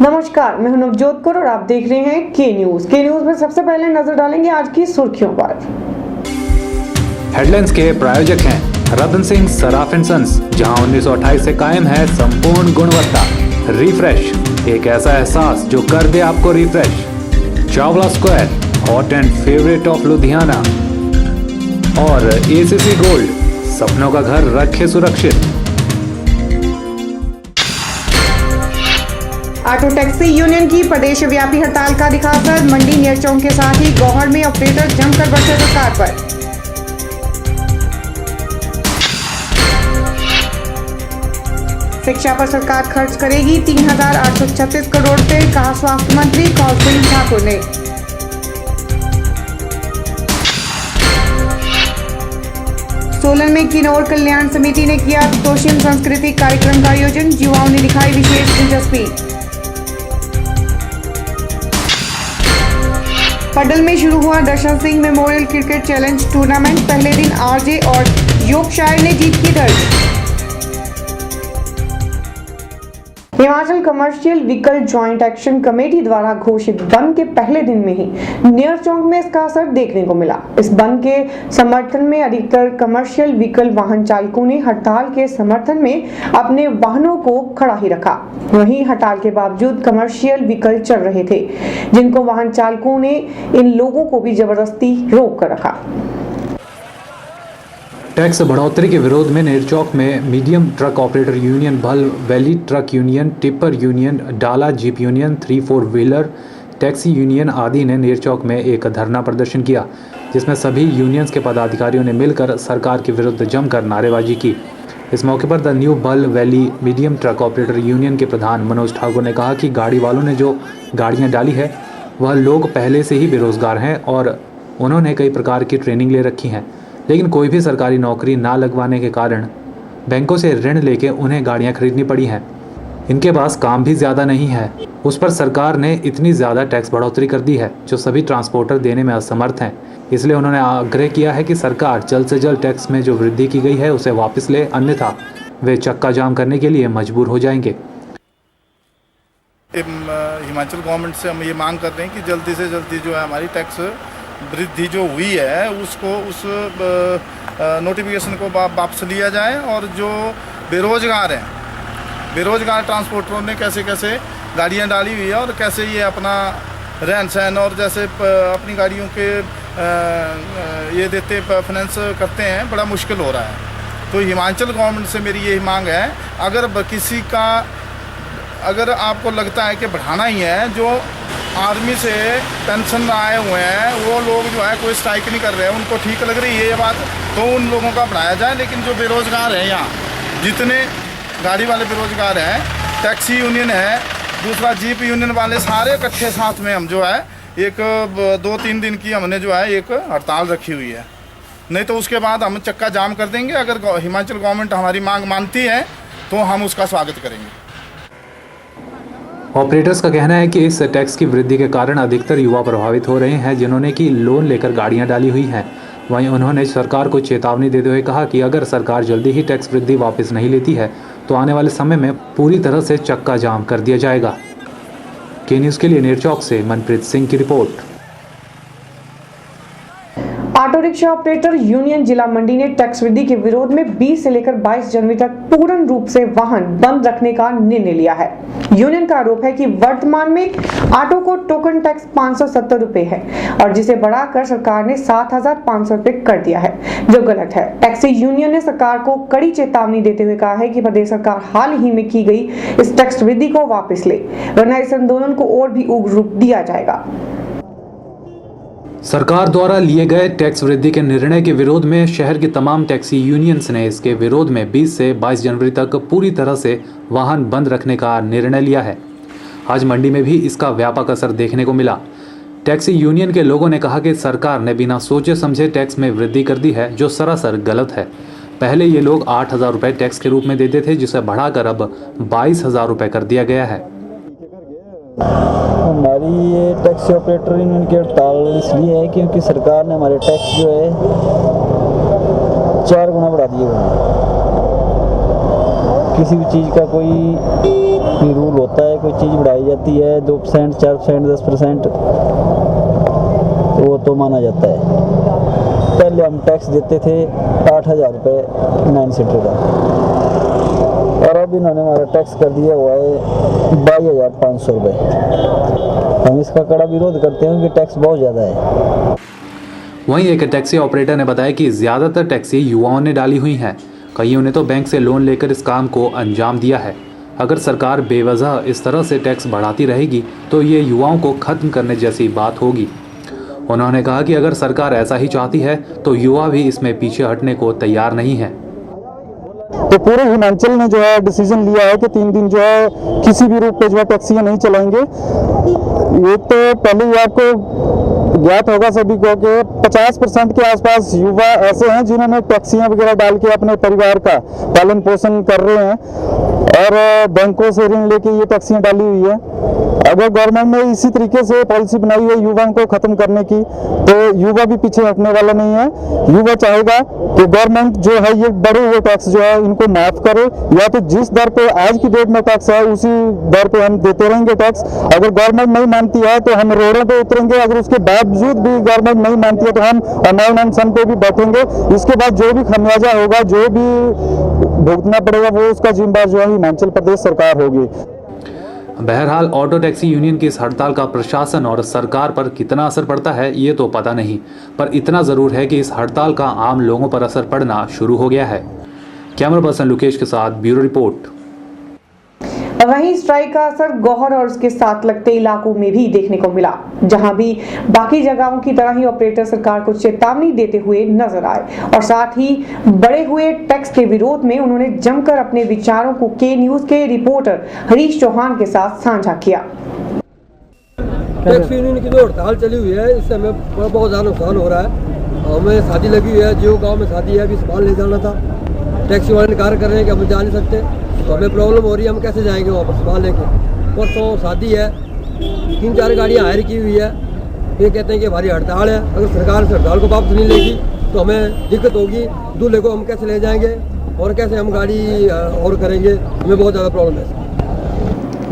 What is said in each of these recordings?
नमस्कार, मैं हूं नवजोत कौर और आप देख रहे हैं के न्यूज में सबसे पहले नजर डालेंगे आज की सुर्खियों पर। हेडलाइंस के प्रायोजक हैं रतन सिंह सराफ एंड सन्स, जहां 1928 से कायम है संपूर्ण गुणवत्ता। रिफ्रेश, एक ऐसा एहसास जो कर दे आपको refresh. Chawla square, hot and favourite of Ludhiana. और एसीसी गोल्ड, सपनों का घर रखे सुरक्षित। ऑटो टैक्सी यूनियन की प्रदेश व्यापी हड़ताल का दिखा असर। मंडी नेरचौक के साथ ही गौहर में ऑपरेटर जमकर बरसे सरकार पर। शिक्षा पर सरकार खर्च करेगी 3,836 करोड़ रुपए, कहा स्वास्थ्य मंत्री कौशल ठाकुर ने। सोलन में किन्नौर कल्याण समिति ने किया तोशिम सांस्कृतिक कार्यक्रम का आयोजन, युवाओं ने दिखाई विशेष दिलचस्पी। पडल में शुरू हुआ Darshan Singh memorial cricket challenge tournament. पहले दिन आरजे और योर्कशायर ने जीत की दर्ज। Himachal commercial vehicle joint action committee द्वारा घोषित बंद के पहले दिन में ही नेरचौक में इसका असर देखने को मिला। इस बंद के समर्थन में अधिकतर कमर्शियल व्हीकल वाहन चालकों ने हड़ताल के समर्थन में अपने वाहनों को खड़ा ही रखा। वहीं हड़ताल के बावजूद कमर्शियल व्हीकल चल रहे थे, जिनको वाहन चालकों ने इन लोगों को भी जबरदस्ती रोक कर रखा। टैक्स बढ़ोतरी के विरोध में नेरचौक में medium truck operator union, Balh valley truck union, tipper union, डाला jeep union, 3-4 wheeler taxi union आदि ने नेरचौक में एक धरना प्रदर्शन किया, जिसमें सभी यूनियंस के पदाधिकारियों ने मिलकर सरकार के विरुद्ध जमकर नारेबाजी की। इस मौके पर द न्यू भल valley medium truck operator union के प्रधान मनोज ठाकुर ने कहा कि गाड़ी वालों ने जो गाड़ियाँ डाली है वह लोग पहले से ही बेरोजगार हैं और उन्होंने कई प्रकार की ट्रेनिंग ले रखी हैं, लेकिन कोई भी सरकारी नौकरी ना लगवाने के कारण बैंकों से ऋण लेके उन्हें गाड़ियां खरीदनी पड़ी हैं। इनके पास काम भी ज़्यादा नहीं है, उस पर सरकार ने इतनी ज़्यादा टैक्स बढ़ोतरी कर दी है जो सभी ट्रांसपोर्टर देने में असमर्थ हैं। इसलिए उन्होंने आग्रह किया है कि सरकार जल्द से जल्द टैक्स में जो वृद्धि की गई है उसे वापस ले, अन्यथा वे चक्का जाम करने के लिए मजबूर हो जाएंगे। हिमाचल गवर्नमेंट से हम ये मांग कर रहे हैं कि जल्दी से जल्दी जो है हमारी टैक्स वृद्धि जो हुई है उसको उस नोटिफिकेशन को वापस लिया जाए, और जो बेरोजगार हैं, बेरोजगार ट्रांसपोर्टरों ने कैसे कैसे गाड़ियां डाली हुई है और कैसे ये अपना रहन सहन और जैसे अपनी गाड़ियों के ये देते फाइनेंस करते हैं, बड़ा मुश्किल हो रहा है। तो हिमाचल गवर्नमेंट से मेरी यही मांग है, अगर आपको लगता है कि बढ़ाना ही है, जो आर्मी से पेंशन आए हुए हैं वो लोग जो है कोई स्ट्राइक नहीं कर रहे हैं, उनको ठीक लग रही है ये बात, तो उन लोगों का बढ़ाया जाए। लेकिन जो बेरोजगार हैं, यहाँ जितने गाड़ी वाले बेरोजगार हैं, टैक्सी यूनियन है, दूसरा जीप यूनियन वाले, सारे इकट्ठे साथ में हम जो है एक 2-3 दिन की हमने जो है एक हड़ताल रखी हुई है, नहीं तो उसके बाद हम चक्का जाम कर देंगे। अगर हिमाचल गवर्नमेंट हमारी मांग मानती है तो हम उसका स्वागत करेंगे। ऑपरेटर्स का कहना है कि इस टैक्स की वृद्धि के कारण अधिकतर युवा प्रभावित हो रहे हैं, जिन्होंने कि लोन लेकर गाड़ियां डाली हुई हैं। वहीं उन्होंने सरकार को चेतावनी देते हुए कहा कि अगर सरकार जल्दी ही टैक्स वृद्धि वापस नहीं लेती है तो आने वाले समय में पूरी तरह से चक्का जाम कर दिया जाएगा। के न्यूज़ के लिए नेरचौक से मनप्रीत सिंह की report. Auto rickshaw operator union जिला मंडी ने टैक्स वृद्धि के विरोध में 20 से लेकर 22 जनवरी तक पूर्ण रूप से वाहन बंद रखने का निर्णय लिया है। यूनियन का आरोप है कि वर्तमान में ऑटो को टोकन टैक्स 570 रुपए है और जिसे बढ़ाकर सरकार ने 7,500 रुपए कर दिया है, जो गलत है। टैक्सी यूनियन ने सरकार को कड़ी चेतावनी देते हुए कहा है कि प्रदेश सरकार हाल ही में की गई इस टैक्स वृद्धि को वापस ले, वरना इस आंदोलन को और भी उग्र रूप दिया जाएगा। सरकार द्वारा लिए गए टैक्स वृद्धि के निर्णय के विरोध में शहर की तमाम टैक्सी यूनियंस ने इसके विरोध में 20 से 22 जनवरी तक पूरी तरह से वाहन बंद रखने का निर्णय लिया है। आज मंडी में भी इसका व्यापक असर देखने को मिला। टैक्सी यूनियन के लोगों ने कहा कि सरकार ने बिना सोचे समझे टैक्स में वृद्धि कर दी है, जो सरासर गलत है। पहले ये लोग 8,000 रुपये टैक्स के रूप में देते थे, जिसे बढ़ाकर अब 22,000 रुपये कर दिया गया है। हमारी ये टैक्सी ऑपरेटर यूनियन की हड़ताल इसलिए है क्योंकि सरकार ने हमारे टैक्स जो है 4 गुना बढ़ा दिए हुए हैं। किसी भी चीज़ का कोई रूल होता है, कोई चीज़ बढ़ाई जाती है 2%, 4%, 10%, तो वो तो माना जाता है। पहले हम टैक्स देते थे 8,000 रुपये 9 सीटर का, और अब इन्होंने हमारा टैक्स कर दिया हुआ है 22,500 रुपये। हम इसका कड़ा विरोध करते हैं कि टैक्स बहुत ज़्यादा है। वहीं एक टैक्सी ऑपरेटर ने बताया कि ज़्यादातर टैक्सी युवाओं ने डाली हुई हैं। कईयों ने तो बैंक से लोन लेकर इस काम को अंजाम दिया है। अगर सरकार बेवजह इस तरह से टैक्स बढ़ाती रहेगी तो ये युवाओं को खत्म करने जैसी बात होगी। उन्होंने कहा कि अगर सरकार ऐसा ही चाहती है तो युवा भी इसमें पीछे हटने को तैयार नहीं है। तो पूरे हिमाचल ने जो है डिसीजन लिया है कि 3 दिन जो है किसी भी रूट पे जो है टैक्सियाँ नहीं चलाएंगे। ये तो पहले ही आपको ज्ञात होगा सभी को कि 50% के आसपास युवा ऐसे हैं जिन्होंने टैक्सियाँ वगैरह डाल के अपने परिवार का पालन पोषण कर रहे हैं, और बैंकों से ऋण लेके ये टैक्सियाँ डाली हुई है। अगर गवर्नमेंट ने इसी तरीके से पॉलिसी बनाई है युवाओं को खत्म करने की, तो युवा भी पीछे हटने वाला नहीं है। युवा चाहेगा कि गवर्नमेंट जो है ये बढ़े हुए टैक्स जो है इनको माफ करे, या तो जिस दर पे आज की डेट में टैक्स है उसी दर पे हम देते रहेंगे टैक्स। अगर गवर्नमेंट नहीं मानती है तो हम रोडों पे उतरेंगे। अगर उसके बावजूद भी गवर्नमेंट नहीं मानती है तो हम ऑनलाइन अनशन पे भी बैठेंगे। इसके बाद जो भी खमियाजा होगा, जो भी भुगतना पड़ेगा, वो उसका जिम्मेदार जो है हिमाचल प्रदेश सरकार होगी। बहरहाल ऑटो टैक्सी यूनियन की इस हड़ताल का प्रशासन और सरकार पर कितना असर पड़ता है ये तो पता नहीं, पर इतना ज़रूर है कि इस हड़ताल का आम लोगों पर असर पड़ना शुरू हो गया है। कैमरा पर्सन लुकेश के साथ ब्यूरो रिपोर्ट। वहीं स्ट्राइक का असर गौहर और उसके साथ लगते इलाकों में भी देखने को मिला, जहां भी बाकी जगहों की तरह ही ऑपरेटर सरकार को चेतावनी देते हुए नजर आए और साथ ही बढ़े हुए टैक्स के विरोध में उन्होंने जमकर अपने विचारों को के न्यूज के रिपोर्टर हरीश चौहान के साथ साझा किया। टैक्सी यूनियन की जो हड़ताल चली हुई है, इससे हमें बहुत ज़्यादा नुकसान हो रहा है। हमें शादी लगी हुई है, जियो गाँव में शादी है, अभी सामान ले जाना था। टैक्सी वाले इनकार कर रहे हैं कि हम जा नहीं सकते, तो हमें प्रॉब्लम हो रही है, हम कैसे जाएंगे वापस सामान लेके। परसों शादी है, 3-4 गाड़ियाँ हायर की हुई है। ये कहते हैं कि हमारी हड़ताल है, अगर सरकार से हड़ताल को वापस नहीं लेगी तो हमें दिक्कत होगी। दूल्हे को हम कैसे ले जाएंगे और कैसे हम गाड़ी और करेंगे, हमें बहुत ज़्यादा प्रॉब्लम है।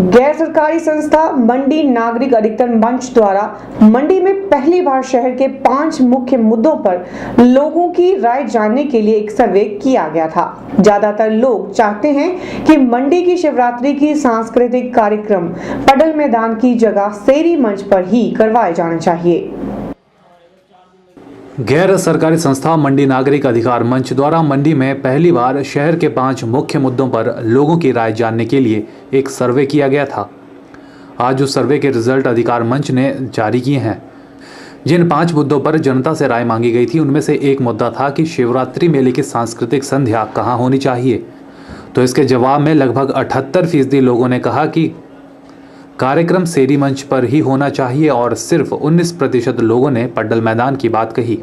गैर सरकारी संस्था मंडी नागरिक अधिकतर मंच द्वारा मंडी में पहली बार शहर के 5 मुख्य मुद्दों पर लोगों की राय जानने के लिए एक सर्वे किया गया था। ज्यादातर लोग चाहते हैं कि मंडी की शिवरात्रि की सांस्कृतिक कार्यक्रम पडल मैदान की जगह शेरी मंच पर ही करवाए जाना चाहिए। गैर सरकारी संस्था मंडी नागरिक अधिकार मंच द्वारा मंडी में पहली बार शहर के 5 मुख्य मुद्दों पर लोगों की राय जानने के लिए एक सर्वे किया गया था। आज उस सर्वे के रिजल्ट अधिकार मंच ने जारी किए हैं। जिन 5 मुद्दों पर जनता से राय मांगी गई थी उनमें से एक मुद्दा था कि शिवरात्रि मेले की सांस्कृतिक संध्या कहाँ होनी चाहिए। तो इसके जवाब में लगभग 78% लोगों ने कहा कि कार्यक्रम शेरी मंच पर ही होना चाहिए और सिर्फ 19% लोगों ने पड्डल मैदान की बात कही।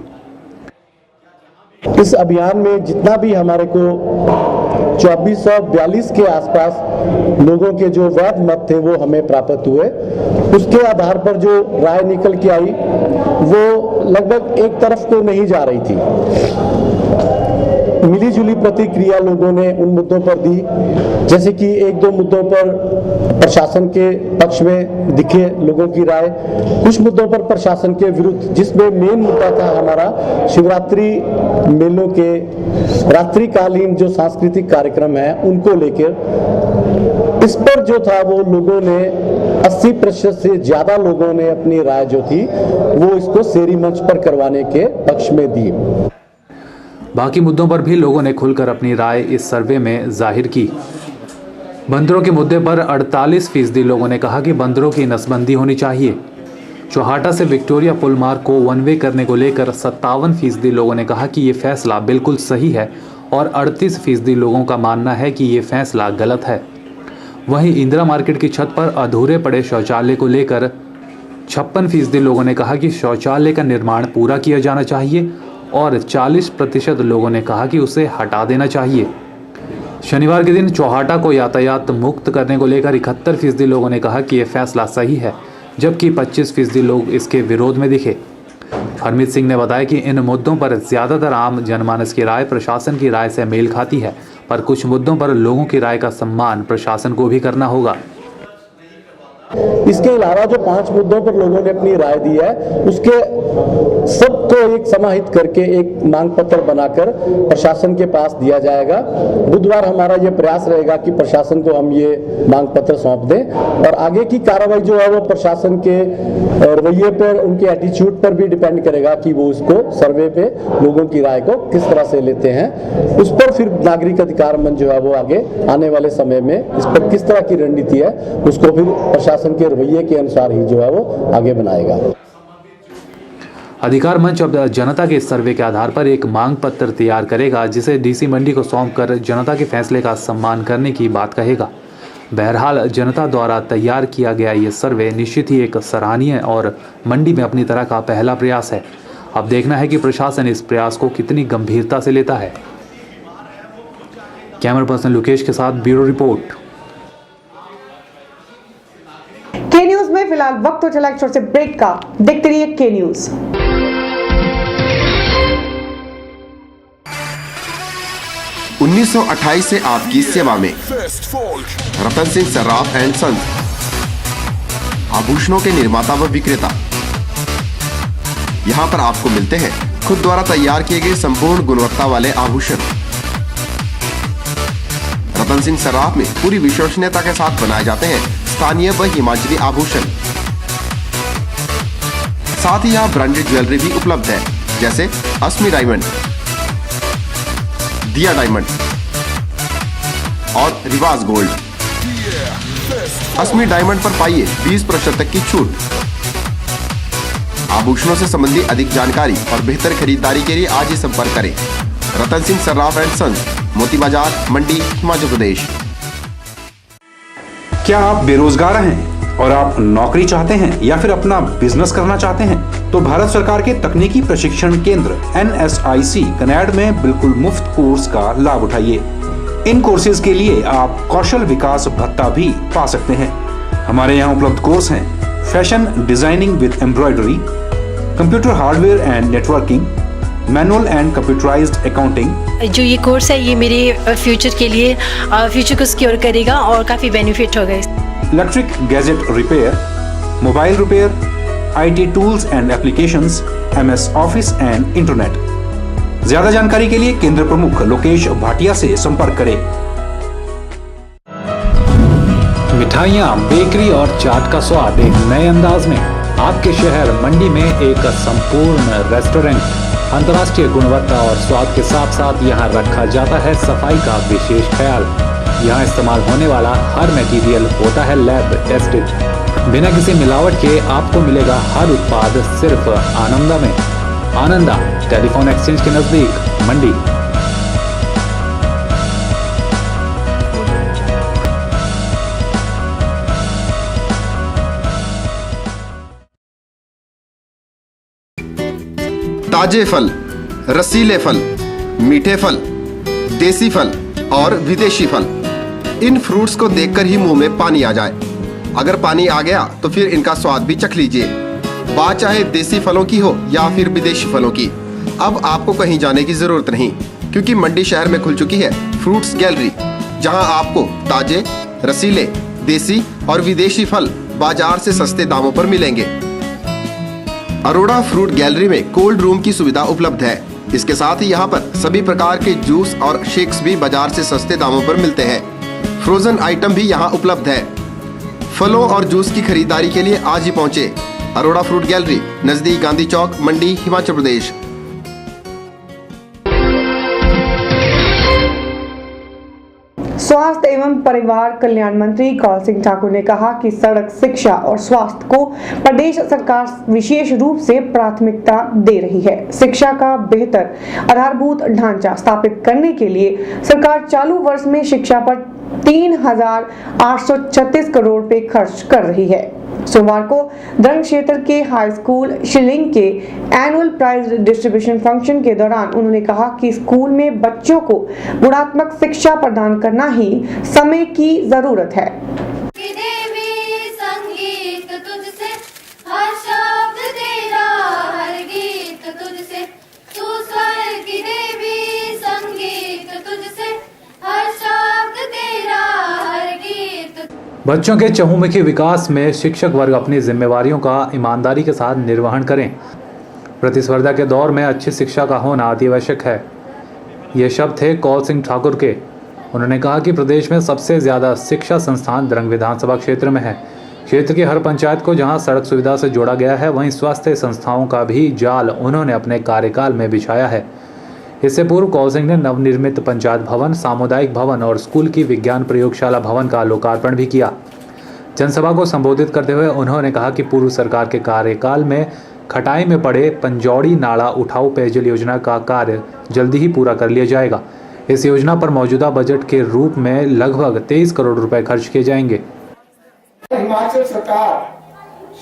इस अभियान में जितना भी हमारे को 2442 के आसपास लोगों के जो वैध मत थे वो हमें प्राप्त हुए। उसके आधार पर जो राय निकल के आई वो लगभग एक तरफ को नहीं जा रही थी। मिली जुली प्रतिक्रिया लोगों ने उन मुद्दों पर दी, जैसे कि 1-2 मुद्दों पर प्रशासन के पक्ष में दिखे लोगों की राय, कुछ मुद्दों पर प्रशासन के विरुद्ध, जिसमें मेन मुद्दा था हमारा शिवरात्रि मेलों के रात्रिकालीन जो सांस्कृतिक कार्यक्रम है उनको लेकर। इस पर जो था वो लोगों ने 80% से ज्यादा लोगों ने अपनी राय जो थी वो इसको शेरी मंच पर करवाने के पक्ष में दी। बाकी मुद्दों पर भी लोगों ने खुलकर अपनी राय इस सर्वे में जाहिर की। बंदरों के मुद्दे पर 48% लोगों ने कहा कि बंदरों की नसबंदी होनी चाहिए। चौहाटा से विक्टोरिया पुल मार्ग को 1 वे करने को लेकर 57% लोगों ने कहा कि ये फैसला बिल्कुल सही है और 38% लोगों का मानना है कि ये फैसला गलत है। वहीं इंदिरा मार्केट की छत पर अधूरे पड़े शौचालय को लेकर 56% लोगों ने कहा कि शौचालय का निर्माण पूरा किया जाना चाहिए और 40% लोगों ने कहा कि उसे हटा देना चाहिए। शनिवार के दिन चौहाटा को यातायात मुक्त करने को लेकर 71% लोगों ने कहा कि यह फैसला सही है, जबकि 25% लोग इसके विरोध में दिखे। हरमीत सिंह ने बताया कि इन मुद्दों पर ज़्यादातर आम जनमानस की राय प्रशासन की राय से मेल खाती है, पर कुछ मुद्दों पर लोगों की राय का सम्मान प्रशासन को भी करना होगा। इसके अलावा जो 5 मुद्दों पर लोगों ने अपनी राय दी है, उसके सबको एक समाहित करके एक मांग पत्र बनाकर प्रशासन के पास दिया जाएगा। बुधवार हमारा ये प्रयास रहेगा कि प्रशासन को हम ये मांग पत्र सौंप दें और आगे की कार्रवाई जो है वो प्रशासन के रवैये पर, उनके एटीट्यूड पर भी डिपेंड करेगा कि वो उसको सर्वे पे लोगों की राय को किस तरह से लेते हैं। उस पर फिर नागरिक अधिकार मंच जो है वो आगे आने वाले समय में इस पर किस तरह की रणनीति है उसको फिर प्रशासन के रवैये के अनुसार ही जो है वो आगे बनाएगा। अधिकार मंच अब जनता के सर्वे के आधार पर एक मांग पत्र तैयार करेगा, जिसे डीसी मंडी को सौंपकर जनता के फैसले का सम्मान करने की बात कहेगा। बहरहाल जनता द्वारा तैयार किया गया ये सर्वे निश्चित ही एक सराहनीय और मंडी में अपनी तरह का पहला प्रयास है। अब देखना है कि प्रशासन इस प्रयास को कितनी गंभीरता से लेता है। कैमरा पर्सन लोकेश के साथ ब्यूरो रिपोर्ट। के न्यूज में फिलहाल वक्त हो चला एक छोटे से ब्रेक का। देखते रहिए के न्यूज। उन्नीस से आपकी सेवा में रतन सिंह सर्राफ एंड सन्स, आभूषणों के निर्माता व विक्रेता। यहाँ पर आपको मिलते हैं खुद द्वारा तैयार किए गए संपूर्ण गुणवत्ता वाले आभूषण। रतन सिंह सर्राफ में पूरी विश्वसनीयता के साथ बनाए जाते हैं स्थानीय व हिमाचली आभूषण। साथ ही यहाँ ब्रांडेड ज्वेलरी भी उपलब्ध है, जैसे अस्मी डायमंड, दिया डायमंड और रिवाज गोल्ड। अस्मी डायमंड पर पाइए 20% तक की छूट। आभूषणों से संबंधित अधिक जानकारी और बेहतर खरीदारी के लिए आज ही संपर्क करें। रतन सिंह सर्राफ एंड सन्स, मोती बाजार, मंडी, हिमाचल प्रदेश। क्या आप बेरोजगार हैं और आप नौकरी चाहते हैं या फिर अपना बिजनेस करना चाहते हैं, तो भारत सरकार के तकनीकी प्रशिक्षण केंद्र NSIC कनैड में बिल्कुल मुफ्त कोर्स का लाभ उठाइए। इन कोर्सेज के लिए आप कौशल विकास भत्ता भी पा सकते हैं। हमारे यहाँ उपलब्ध कोर्स हैं fashion designing with embroidery, computer hardware and networking, manual and computerised accounting. जो ये कोर्स है ये मेरे फ्यूचर के लिए फ्यूचर को सिक्योर करेगा और काफ़ी बेनिफिट होगा। Electric gadget repair, mobile repair, IT tools and applications, MS office and internet. ज्यादा जानकारी के लिए केंद्र प्रमुख लोकेश भाटिया से संपर्क करें। मिठाइयाँ, बेकरी और चाट का स्वाद एक नए अंदाज में आपके शहर मंडी में एक संपूर्ण रेस्टोरेंट। अंतर्राष्ट्रीय गुणवत्ता और स्वाद के साथ साथ यहाँ रखा जाता है सफाई का विशेष ख्याल। यहाँ इस्तेमाल होने वाला हर मटेरियल होता है लैब टेस्टेड। बिना किसी मिलावट के आपको मिलेगा हर उत्पाद सिर्फ आनंदा में। आनंदा टेलीफोन एक्सचेंज के नजदीक, मंडी। ताजे फल, रसीले फल, मीठे फल, देसी फल और विदेशी फल, इन फ्रूट्स को देखकर ही मुंह में पानी आ जाए। अगर पानी आ गया तो फिर इनका स्वाद भी चख लीजिए। बात चाहे देसी फलों की हो या फिर विदेशी फलों की, अब आपको कहीं जाने की जरूरत नहीं, क्योंकि मंडी शहर में खुल चुकी है फ्रूट्स गैलरी, जहां आपको ताजे, रसीले, देसी और विदेशी फल बाजार से सस्ते दामों पर मिलेंगे। अरोड़ा फ्रूट गैलरी में कोल्ड रूम की सुविधा उपलब्ध है। इसके साथ ही यहाँ पर सभी प्रकार के जूस और शेक्स भी बाजार से सस्ते दामों पर मिलते हैं। फ्रोजन आइटम भी यहाँ उपलब्ध है। फलों और जूस की खरीदारी के लिए आज ही पहुँचे अरोड़ा फ्रूट गैलरी, नजदीक गांधी चौक, मंडी, हिमाचल प्रदेश। स्वास्थ्य एवं परिवार कल्याण मंत्री कौल सिंह ठाकुर ने कहा कि सड़क, शिक्षा और स्वास्थ्य को प्रदेश सरकार विशेष रूप से प्राथमिकता दे रही है। शिक्षा का बेहतर आधारभूत ढांचा स्थापित करने के लिए सरकार चालू वर्ष में शिक्षा पर 3,836 करोड़ रुपए खर्च कर रही है। सोमवार को द्रंग क्षेत्र के हाई स्कूल शिलिंग के एनुअल प्राइज डिस्ट्रीब्यूशन फंक्शन के दौरान उन्होंने कहा कि स्कूल में बच्चों को गुणात्मक शिक्षा प्रदान करना ही समय की जरूरत है। देवी संगीत तुझसे, हर शब्द तेरा, हर गीत बच्चों के चहुमुखी विकास में शिक्षक वर्ग अपनी जिम्मेवारियों का ईमानदारी के साथ निर्वहन करें। प्रतिस्पर्धा के दौर में अच्छी शिक्षा का होना अति आवश्यक है। ये शब्द थे कौल सिंह ठाकुर के। उन्होंने कहा कि प्रदेश में सबसे ज़्यादा शिक्षा संस्थान द्रंग विधानसभा क्षेत्र में है। क्षेत्र की हर पंचायत को जहां सड़क सुविधा से जोड़ा गया है, वहीं स्वास्थ्य संस्थाओं का भी जाल उन्होंने अपने कार्यकाल में बिछाया है। इससे पूर्व कौल सिंह ने नवनिर्मित पंचायत भवन, सामुदायिक भवन और स्कूल की विज्ञान प्रयोगशाला भवन का लोकार्पण भी किया। जनसभा को संबोधित करते हुए उन्होंने कहा कि पूर्व सरकार के कार्यकाल में खटाई में पड़े पंजौड़ी नाला उठाऊ पेयजल योजना का कार्य जल्दी ही पूरा कर लिया जाएगा। इस योजना पर मौजूदा बजट के रूप में लगभग 23 करोड़ रुपए खर्च किए जाएंगे। हिमाचल सरकार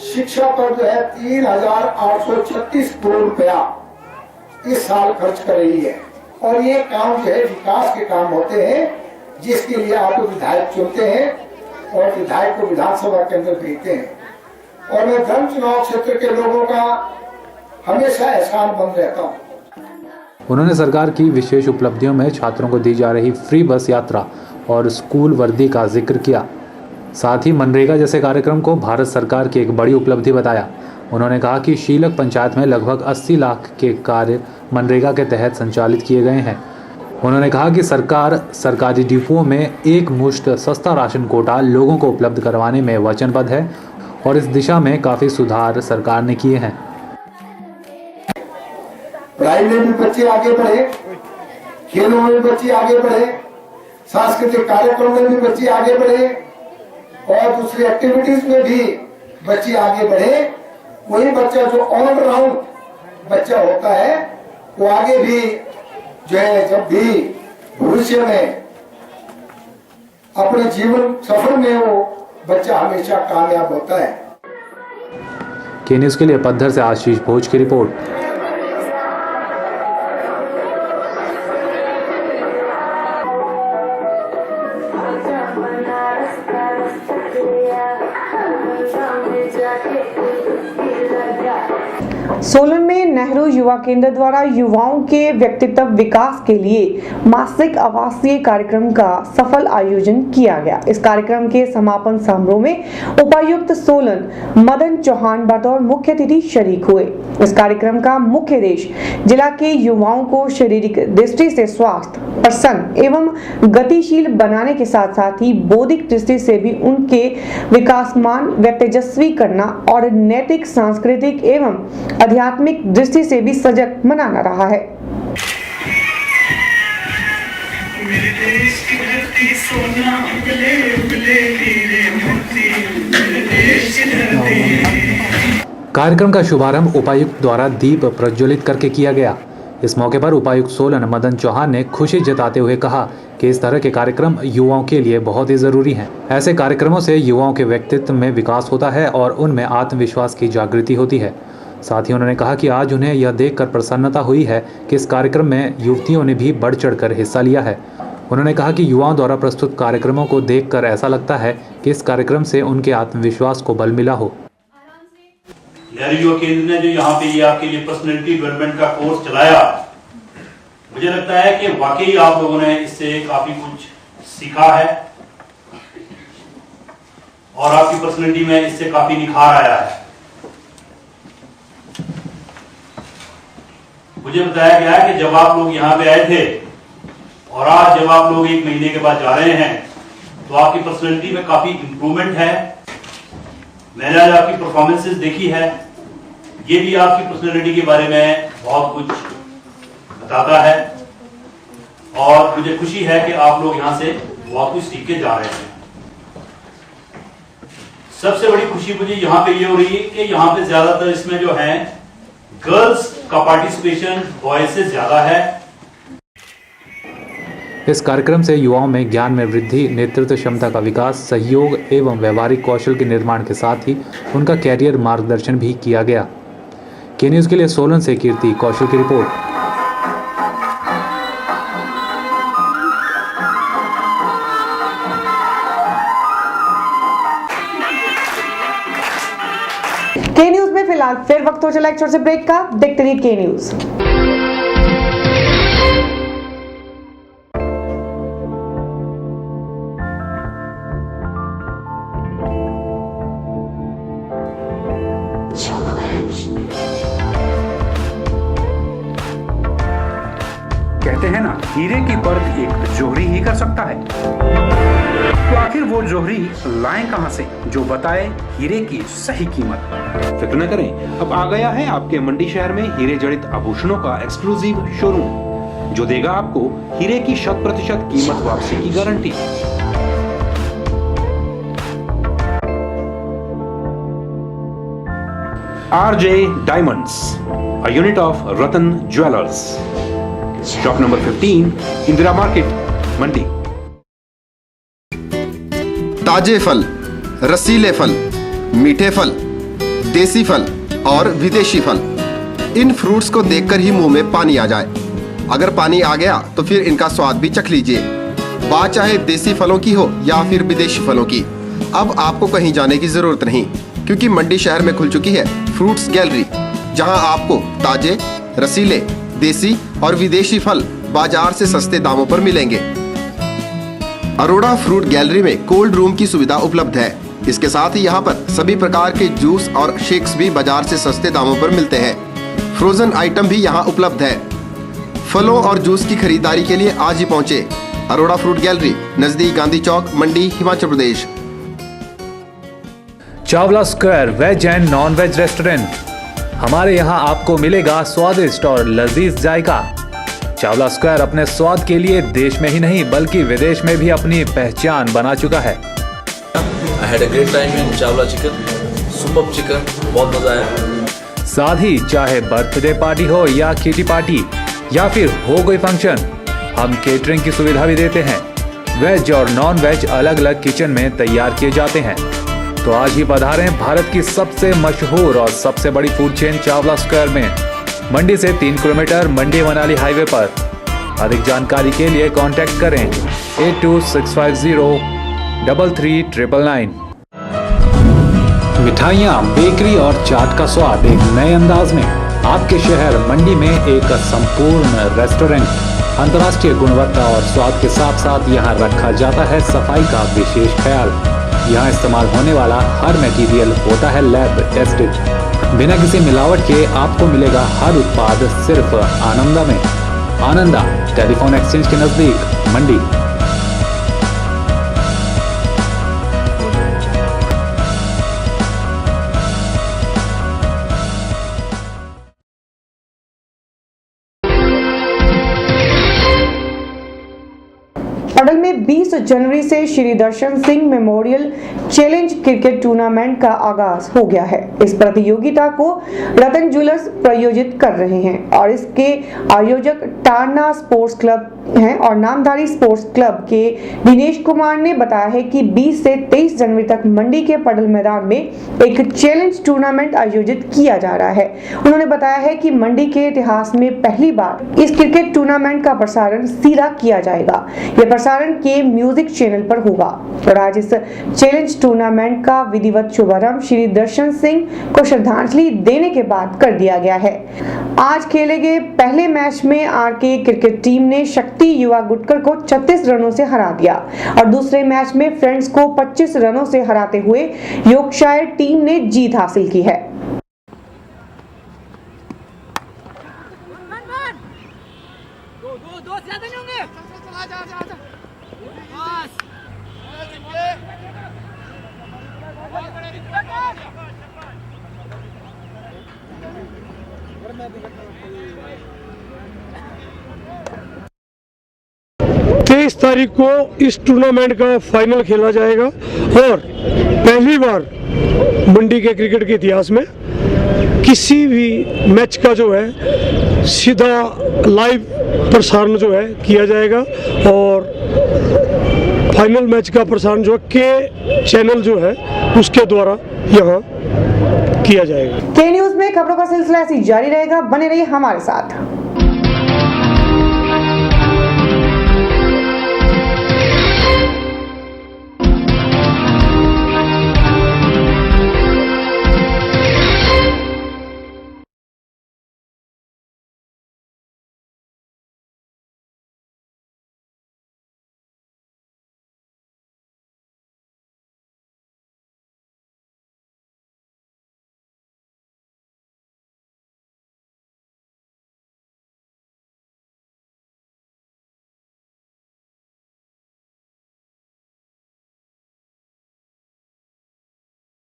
शिक्षा पर जो है 3,836 करोड़ रुपया इस साल खर्च कर रही है और ये काम जो है विकास के काम होते हैं, जिसके लिए आप विधायक चुनते हैं और विधायक को विधानसभा के अंदर भेजते हैं। और मैं धर्म चुनाव क्षेत्र के लोगों का हमेशा एहसानमंद रहता हूँ। उन्होंने सरकार की विशेष उपलब्धियों में छात्रों को दी जा रही फ्री बस यात्रा और स्कूल वर्दी का जिक्र किया। साथ ही मनरेगा जैसे कार्यक्रम को भारत सरकार की एक बड़ी उपलब्धि बताया। उन्होंने कहा कि शीलक पंचायत में लगभग 80 लाख के कार्य मनरेगा के तहत संचालित किए गए हैं। उन्होंने कहा कि सरकार सरकारी डिपुओं में एक मुश्त सस्ता राशन कोटा लोगों को उपलब्ध करवाने में वचनबद्ध है और इस दिशा में काफ़ी सुधार सरकार ने किए हैं। पढ़ाई में भी बच्चे आगे बढ़े, खेलों में भी बच्चे आगे बढ़े, सांस्कृतिक कार्यक्रम में भी बच्चे आगे बढ़े और दूसरी एक्टिविटीज में भी बच्चे आगे बढ़े। वही बच्चा जो ऑलराउंड बच्चा होता है वो आगे भी जो है जब भी भविष्य में अपने जीवन सफर में वो बच्चा हमेशा कामयाब होता है। के न्यूज़ के लिए पद्धर से आशीष भोज की रिपोर्ट। सोलन में नेहरू युवा केंद्र द्वारा युवाओं के व्यक्तित्व विकास के लिए मासिक आवासीय कार्यक्रम का सफल आयोजन किया गया। इस कार्यक्रम के समापन समारोह में उपायुक्त सोलन मदन चौहान बतौर मुख्य अतिथि शरीक हुए। इस कार्यक्रम का मुख्य उद्देश्य जिला के युवाओं को शारीरिक दृष्टि से स्वस्थ, प्रसन्न एवं गतिशील बनाने के साथ साथ ही बौद्धिक दृष्टि से भी उनके विकासमान व तेजस्वी करना और नैतिक, सांस्कृतिक एवं आध्यात्मिक दृष्टि से भी सजग बनाना रहा है। कार्यक्रम का शुभारंभ उपायुक्त द्वारा दीप प्रज्वलित करके किया गया। इस मौके पर उपायुक्त सोलन मदन चौहान ने खुशी जताते हुए कहा कि इस तरह के कार्यक्रम युवाओं के लिए बहुत ही जरूरी हैं। ऐसे कार्यक्रमों से युवाओं के व्यक्तित्व में विकास होता है और उनमें आत्मविश्वास की जागृति होती है। साथ ही उन्होंने कहा कि आज उन्हें यह देखकर प्रसन्नता हुई है कि इस कार्यक्रम में युवतियों ने भी बढ़ चढ़कर हिस्सा लिया है। उन्होंने कहा कि युवाओं द्वारा प्रस्तुत कार्यक्रमों को देखकर ऐसा लगता है कि इस कार्यक्रम से उनके आत्मविश्वास को बल मिला हो। नेहरू युवा केंद्र ने जो यहाँ पे ये आपके लिए पर्सनैलिटी डेवलपमेंट का कोर्स चलाया, मुझे लगता है कि वाकई आप लोगों ने इससे काफी कुछ सीखा है और आपकी पर्सनैलिटी में इससे काफी निखार आया है। मुझे बताया गया है कि जब आप लोग यहाँ पे आए थे और आज जब आप लोग 1 महीने के बाद जा रहे हैं तो आपकी पर्सनैलिटी में काफी इंप्रूवमेंट है। मैंने आज आपकी परफॉर्मेंसेस देखी है, ये भी आपकी पर्सनैलिटी के बारे में बहुत कुछ बताता है और मुझे खुशी है कि आप लोग यहाँ से बहुत कुछ सीख के जा रहे हैं। सबसे बड़ी खुशी मुझे यहाँ पे ये हो रही है कि यहाँ पे ज्यादातर इसमें जो है गर्ल्स का पार्टिसिपेशन बॉयज से ज्यादा है। इस कार्यक्रम से युवाओं में ज्ञान में वृद्धि, नेतृत्व क्षमता का विकास, सहयोग एवं व्यवहारिक कौशल के निर्माण के साथ ही उनका कैरियर मार्गदर्शन भी किया गया। के न्यूज़ के लिए सोलन से कीर्ति कौशल की रिपोर्ट। के न्यूज़ में फिलहाल फिर वक्त हो चला एक छोटे से ब्रेक का। देखते रहिए के न्यूज़। कहते हैं ना, हीरे की परख एक जोहरी ही कर सकता है। तो आखिर वो जोहरी लाएं कहां से जो बताए हीरे की सही कीमत? फिक्र न करें, अब आ गया है आपके मंडी शहर में हीरे जड़ित आभूषणों का एक्सक्लूसिव शोरूम, जो देगा आपको हीरे की 100% कीमत वापसी की guarantee. RJ Diamonds, a unit of Ratan Jewelers, shop number 15, Indira market, Mandi. ताजे फल, रसीले फल, मीठे फल, देसी फल और विदेशी फल, इन फ्रूट्स को देखकर ही मुंह में पानी आ जाए। अगर पानी आ गया तो फिर इनका स्वाद भी चख लीजिए। बात चाहे देसी फलों की हो या फिर विदेशी फलों की, अब आपको कहीं जाने की जरूरत नहीं, क्योंकि मंडी शहर में खुल चुकी है फ्रूट्स गैलरी, जहां आपको ताजे, रसीले, देसी और विदेशी फल बाजार से सस्ते दामों पर मिलेंगे। अरोड़ा फ्रूट गैलरी में कोल्ड रूम की सुविधा उपलब्ध है। इसके साथ ही यहाँ पर सभी प्रकार के जूस और शेक्स भी बाजार से सस्ते दामों पर मिलते हैं। फ्रोजन आइटम भी यहाँ उपलब्ध है। फलों और जूस की खरीदारी के लिए आज ही पहुँचे अरोड़ा फ्रूट गैलरी, नजदीक Gandhi Chowk, Mandi, Himachal Pradesh. Chawla square veg and non veg restaurant. हमारे यहाँ आपको मिलेगा स्वादिष्ट और लजीज जायका। चावला स्क्वायर अपने स्वाद के लिए देश में ही नहीं बल्कि विदेश में भी अपनी पहचान बना चुका है। I had a great time in Chawla chicken, super chicken, बहुत मजा आया। साथ ही चाहे बर्थडे पार्टी हो या किटी पार्टी या फिर हो कोई फंक्शन, हम केटरिंग की सुविधा भी देते हैं। वेज और नॉन वेज अलग अलग किचन में तैयार किए जाते हैं। तो आज ही पधारें भारत की सबसे मशहूर और सबसे बड़ी फूड चेन चावला स्क्वायर में, मंडी से 3 किलोमीटर, मंडी मनाली हाईवे पर। अधिक जानकारी के लिए कांटेक्ट करें 8265033999। मिठाइयाँ, बेकरी और चाट का स्वाद एक नए अंदाज में आपके शहर मंडी में एक संपूर्ण रेस्टोरेंट। अंतर्राष्ट्रीय गुणवत्ता और स्वाद के साथ साथ यहाँ रखा जाता है सफाई का विशेष ख्याल। यहाँ इस्तेमाल होने वाला हर मटेरियल होता है लैब टेस्टेड। बिना किसी मिलावट के आपको मिलेगा हर उत्पाद सिर्फ आनंदा में। आनंदा टेलीफोन एक्सचेंज के नजदीक, मंडी। पडल में 20 जनवरी से Shri Darshan Singh memorial challenge cricket tournament का आगाज हो गया है। इस प्रतियोगिता को रतन ज्वेलर्स प्रायोजित कर रहे हैं और इसके आयोजक टारना स्पोर्ट्स क्लब हैं और नामधारी स्पोर्ट्स क्लब के दिनेश कुमार ने बताया है कि 20 से 23 जनवरी तक मंडी के पडल मैदान में एक चैलेंज टूर्नामेंट आयोजित किया जा रहा है। उन्होंने बताया है कि मंडी के इतिहास में पहली बार इस क्रिकेट टूर्नामेंट का प्रसारण सीधा किया जाएगा। यह प्रसारण के म्यूजिक चैनल पर होगा और आज इस चैलेंज टूर्नामेंट का विधिवत शुभारंभ श्री दर्शन सिंह को श्रद्धांजलि देने के बाद कर दिया गया है। आज खेले गए पहले मैच में आरके क्रिकेट टीम ने शक्ति युवा गुटकर को 36 रनों से हरा दिया और दूसरे मैच में फ्रेंड्स को 25 रनों से हराते हुए योर्कशायर टीम ने जीत हासिल की है। तेईस तारीख को इस टूर्नामेंट का फाइनल खेला जाएगा और पहली बार मंडी के क्रिकेट के इतिहास में किसी भी मैच का जो है सीधा लाइव प्रसारण जो है किया जाएगा और फाइनल मैच का प्रसारण जो के चैनल जो है उसके द्वारा यहाँ किया जाएगा। के न्यूज में खबरों का सिलसिला ऐसे जारी रहेगा, बने रहिए हमारे साथ।